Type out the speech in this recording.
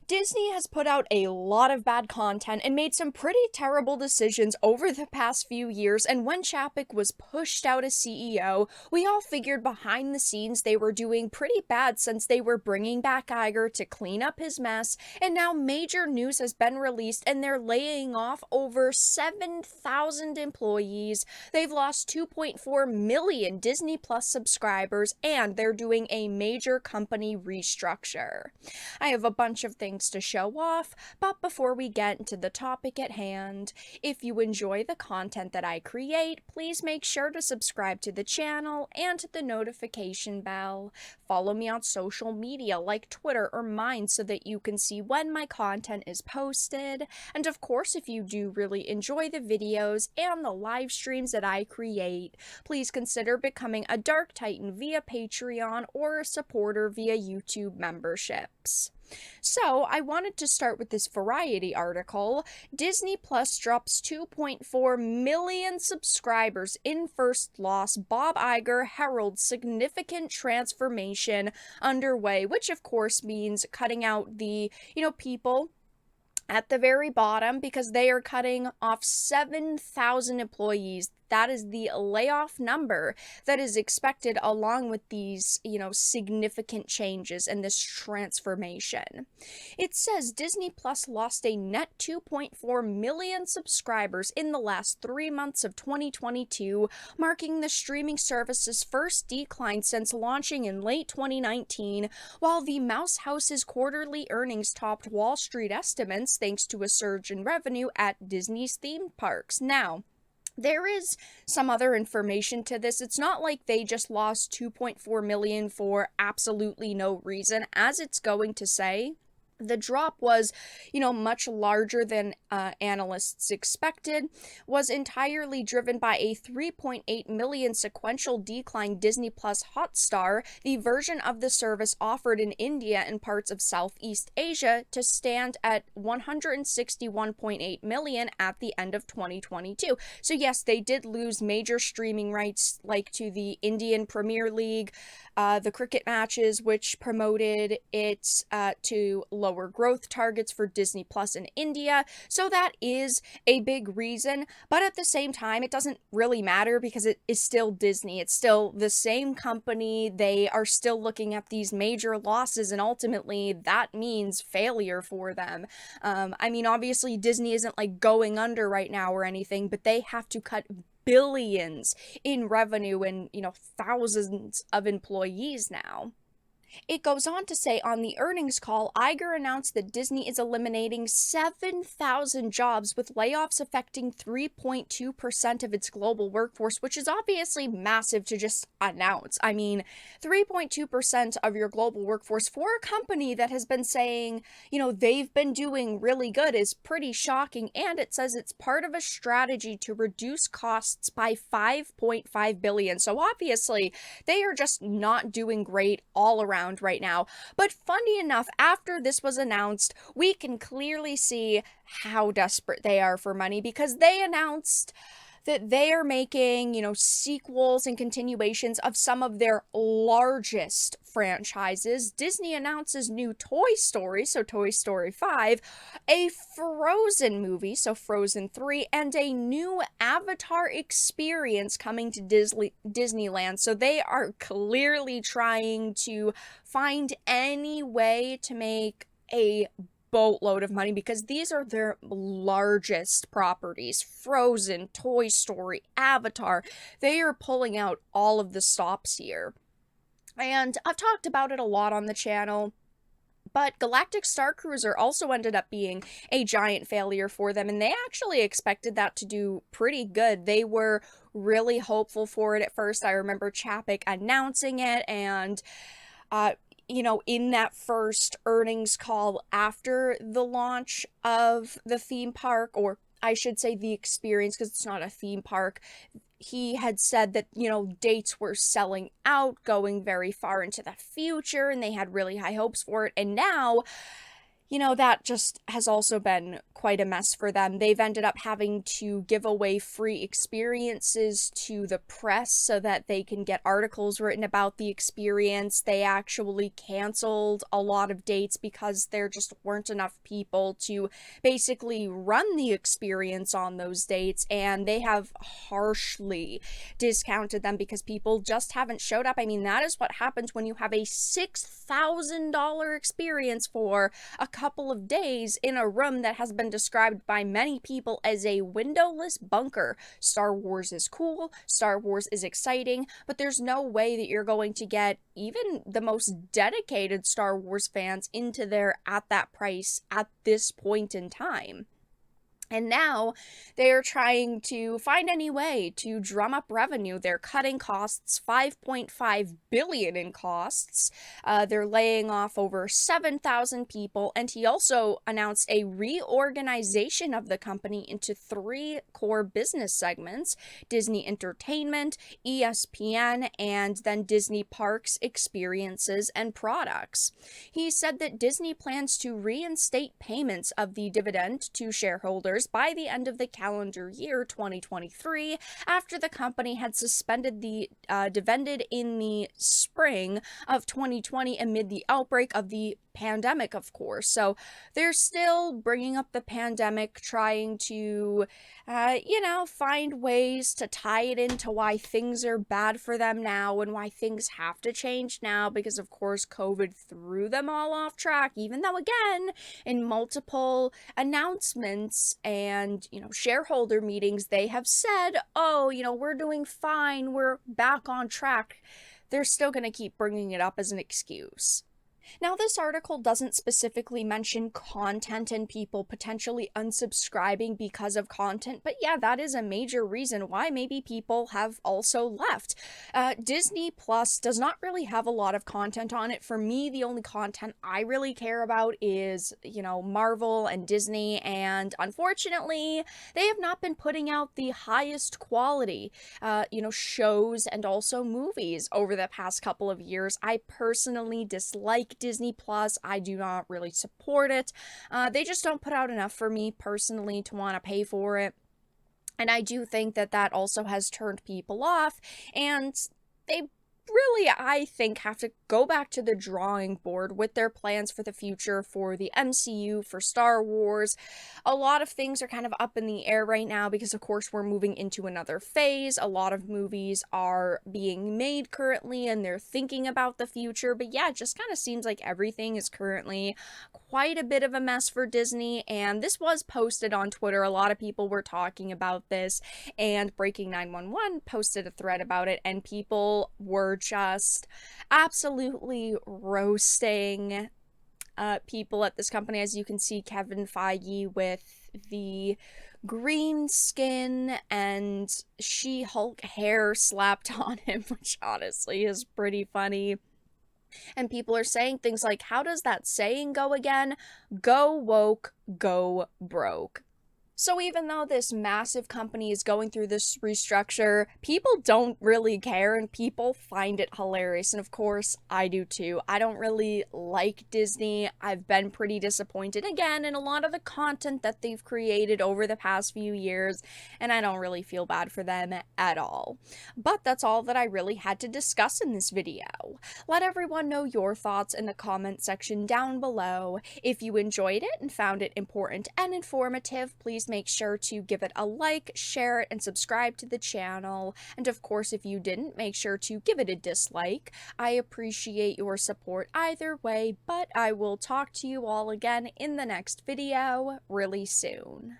Disney has put out a lot of bad content and made some pretty terrible decisions over the past few years, and when Chapek was pushed out as CEO, we all figured behind the scenes they were doing pretty bad since they were bringing back Iger to clean up his mess, and now major news has been released and they're laying off over 7,000 employees. They've lost 2.4 million Disney Plus subscribers, and they're doing a major company restructure. I have a bunch of things to show off, but before we get into the topic at hand, if you enjoy the content that I create, please make sure to subscribe to the channel and the notification bell. Follow me on social media like Twitter or mine so that you can see when my content is posted. And of course, if you do really enjoy the videos and the live streams that I create, please consider becoming a Dark Titan via Patreon or a supporter via YouTube memberships. So, I wanted to start with this Variety article. Disney Plus drops 2.4 million subscribers in first loss. Bob Iger heralds significant transformation underway, which of course means cutting out the, people at the very bottom because they are cutting off 7,000 employees. That is the layoff number that is expected along with these, significant changes and this transformation. It says Disney Plus lost a net 2.4 million subscribers in the last 3 months of 2022, marking the streaming service's first decline since launching in late 2019, while the Mouse House's quarterly earnings topped Wall Street estimates thanks to a surge in revenue at Disney's theme parks. Now, there is some other information to this. It's not like they just lost 2.4 million for absolutely no reason. As it's going to say, the drop was, much larger than analysts expected, was entirely driven by a 3.8 million sequential decline Disney Plus Hotstar, the version of the service offered in India and parts of Southeast Asia, to stand at 161.8 million at the end of 2022. So yes, they did lose major streaming rights like to the Indian Premier League, the cricket matches, which promoted it to lower growth targets for Disney Plus in India. So that is a big reason. But at the same time, it doesn't really matter because it is still Disney. It's still the same company. They are still looking at these major losses, and ultimately that means failure for them. Obviously Disney isn't like going under right now or anything, but they have to cut billions in revenue and, thousands of employees now. It goes on to say on the earnings call, Iger announced that Disney is eliminating 7,000 jobs with layoffs affecting 3.2% of its global workforce, which is obviously massive to just announce. 3.2% of your global workforce for a company that has been saying, they've been doing really good is pretty shocking. And it says it's part of a strategy to reduce costs by 5.5 billion. So obviously they are just not doing great all around right now. But funny enough, after this was announced, we can clearly see how desperate they are for money because they announced that they are making, sequels and continuations of some of their largest franchises. Disney announces new Toy Story, so Toy Story 5, a Frozen movie, so Frozen 3, and a new Avatar experience coming to Disneyland. So they are clearly trying to find any way to make a boatload of money because these are their largest properties. Frozen, Toy Story, Avatar. They are pulling out all of the stops here. And I've talked about it a lot on the channel, but Galactic Star Cruiser also ended up being a giant failure for them, and they actually expected that to do pretty good. They were really hopeful for it at first. I remember Chapek announcing it, and in that first earnings call after the launch of the theme park, or I should say the experience because it's not a theme park, he had said that, dates were selling out, going very far into the future, and they had really high hopes for it. And now That just has also been quite a mess for them. They've ended up having to give away free experiences to the press so that they can get articles written about the experience. They actually canceled a lot of dates because there just weren't enough people to basically run the experience on those dates, and they have harshly discounted them because people just haven't showed up. I mean, that is what happens when you have a $6,000 experience for a couple of days in a room that has been described by many people as a windowless bunker. Star Wars is cool, Star Wars is exciting, but there's no way that you're going to get even the most dedicated Star Wars fans into there at that price at this point in time. And now they are trying to find any way to drum up revenue. They're cutting costs, 5.5 billion in costs. They're laying off over 7,000 people. And he also announced a reorganization of the company into 3 core business segments: Disney Entertainment, ESPN, and then Disney Parks, Experiences, and Products. He said that Disney plans to reinstate payments of the dividend to shareholders by the end of the calendar year 2023, after the company had suspended the dividend in the spring of 2020 amid the outbreak of the pandemic, of course. So they're still bringing up the pandemic, trying to, find ways to tie it into why things are bad for them now and why things have to change now, because of course COVID threw them all off track, even though, again, in multiple announcements and, shareholder meetings, they have said, oh, we're doing fine, we're back on track. They're still going to keep bringing it up as an excuse. Now, this article doesn't specifically mention content and people potentially unsubscribing because of content, but yeah, that is a major reason why maybe people have also left. Disney Plus does not really have a lot of content on it. For me, the only content I really care about is, Marvel and Disney, and unfortunately, they have not been putting out the highest quality, shows and also movies over the past couple of years. I personally dislike Disney Plus. I do not really support it. They just don't put out enough for me personally to want to pay for it. And I do think that that also has turned people off, and they really, I think, have to go back to the drawing board with their plans for the future for the MCU, for Star Wars. A lot of things are kind of up in the air right now because, of course, we're moving into another phase. A lot of movies are being made currently and they're thinking about the future. But yeah, it just kind of seems like everything is currently quite a bit of a mess for Disney. And this was posted on Twitter. A lot of people were talking about this, and Breaking 911 posted a thread about it, and people were just absolutely roasting people at this company. As you can see, Kevin Feige with the green skin and She-Hulk hair slapped on him, which honestly is pretty funny. And people are saying things like, how does that saying go again? Go woke, go broke. So even though this massive company is going through this restructure, people don't really care and people find it hilarious. And of course, I do too. I don't really like Disney. I've been pretty disappointed again in a lot of the content that they've created over the past few years, and I don't really feel bad for them at all. But that's all that I really had to discuss in this video. Let everyone know your thoughts in the comment section down below. If you enjoyed it and found it important and informative, please make sure to give it a like, share it, and subscribe to the channel. And of course, if you didn't, make sure to give it a dislike. I appreciate your support either way, but I will talk to you all again in the next video really soon.